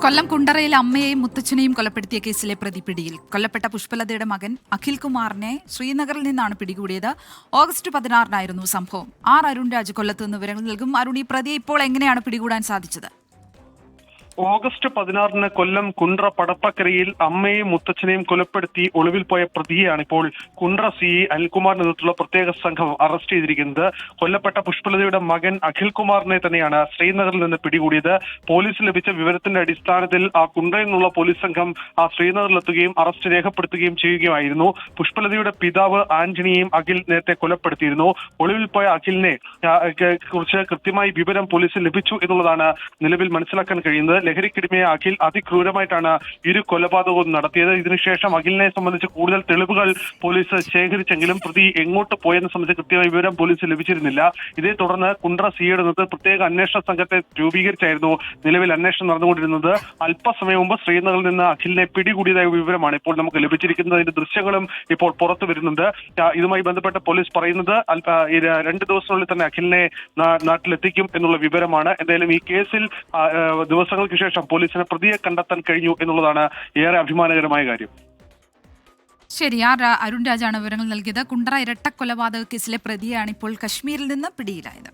കൊല്ലം കുണ്ടറയിൽ അമ്മയെയും മുത്തച്ഛനെയും കൊലപ്പെടുത്തിയ കേസിലെ പ്രതി പിടിയിൽ. കൊല്ലപ്പെട്ട പുഷ്പലതയുടെ മകൻ അഖിൽ കുമാറിനെ ശ്രീനഗറിൽ നിന്നാണ് പിടികൂടിയത്. ഓഗസ്റ്റ് 16-നായിരുന്നു സംഭവം. അരുൺ രാജ് കൊല്ലത്ത് നിന്ന് വിവരങ്ങൾ നൽകും. അരുൺ, ഈ പ്രതിയെ ഇപ്പോൾ എങ്ങനെയാണ് പിടികൂടാൻ സാധിച്ചത്? ഓഗസ്റ്റ് 16-ന് കൊല്ലം കുണ്ട്ര പടപ്പക്കരയിൽ അമ്മയെയും മുത്തച്ഛനെയും കൊലപ്പെടുത്തി ഒളിവിൽ പോയ പ്രതിയെയാണ് ഇപ്പോൾ കുണ്ട്ര CI അനിൽകുമാറിന്റെ നേതൃത്വത്തിലുള്ള പ്രത്യേക സംഘം അറസ്റ്റ് ചെയ്തിരിക്കുന്നത്. കൊല്ലപ്പെട്ട പുഷ്പലതയുടെ മകൻ അഖിൽ കുമാറിനെ തന്നെയാണ് ശ്രീനഗറിൽ നിന്ന് പിടികൂടിയത്. പോലീസിന് ലഭിച്ച വിവരത്തിന്റെ അടിസ്ഥാനത്തിൽ ആ കുണ്ട്രയിൽ നിന്നുള്ള പോലീസ് സംഘം ശ്രീനഗറിലെത്തുകയും അറസ്റ്റ് രേഖപ്പെടുത്തുകയും ചെയ്യുകയായിരുന്നു. പുഷ്പലതയുടെ പിതാവ് ആന്റണിയെയും അഖിൽ നേരത്തെ കൊലപ്പെടുത്തിയിരുന്നു. ഒളിവിൽ പോയ അഖിലിനെ കുറിച്ച് കൃത്യമായി വിവരം പോലീസിന് ലഭിച്ചു എന്നുള്ളതാണ് നിലവിൽ മനസ്സിലാക്കാൻ കഴിയുന്നത്. ലഹരിക്കിടിമയെ അഖിൽ അതിക്രൂരമായിട്ടാണ് ഇരു കൊലപാതകവും നടത്തിയത്. ഇതിനുശേഷം അഖിലിനെ സംബന്ധിച്ച് കൂടുതൽ തെളിവുകൾ പോലീസ് ശേഖരിച്ചെങ്കിലും പ്രതി എങ്ങോട്ട് പോയെന്ന് സംബന്ധിച്ച് കൃത്യമായ വിവരം പോലീസ് ലഭിച്ചിരുന്നില്ല. ഇതേ തുടർന്ന് കുണ്ട്ര CIയുടെ നേതൃത്വത്തിൽ പ്രത്യേക അന്വേഷണ സംഘത്തെ രൂപീകരിച്ചായിരുന്നു നിലവിൽ അന്വേഷണം നടന്നുകൊണ്ടിരുന്നത്. അല്പസമയം മുമ്പ് ശ്രീനഗറിൽ നിന്ന് അഖിലിനെ പിടികൂടിയതായ വിവരമാണ് ഇപ്പോൾ നമുക്ക് ലഭിച്ചിരിക്കുന്നത്. അതിന്റെ ദൃശ്യങ്ങളും ഇപ്പോൾ പുറത്തു വരുന്നുണ്ട്. ഇതുമായി ബന്ധപ്പെട്ട് പോലീസ് പറയുന്നത് 2 ദിവസത്തിനുള്ളിൽ തന്നെ അഖിലിനെ നാട്ടിലെത്തിക്കും എന്നുള്ള വിവരമാണ്. എന്തായാലും ഈ കേസിൽ ദിവസങ്ങൾക്ക് ശേഷം പോലീസിന് പ്രതിയെ കണ്ടെത്താൻ കഴിഞ്ഞു എന്നുള്ളതാണ് ഏറെ അഭിമാനകരമായ കാര്യം. ശരി, അരുൺ രാജാണ് വിവരങ്ങൾ നൽകിയത്. കുണ്ട്ര ഇരട്ടക്കൊലപാതക കേസിലെ പ്രതിയാണ് ഇപ്പോൾ കശ്മീരിൽ നിന്ന് പിടിയിലായത്.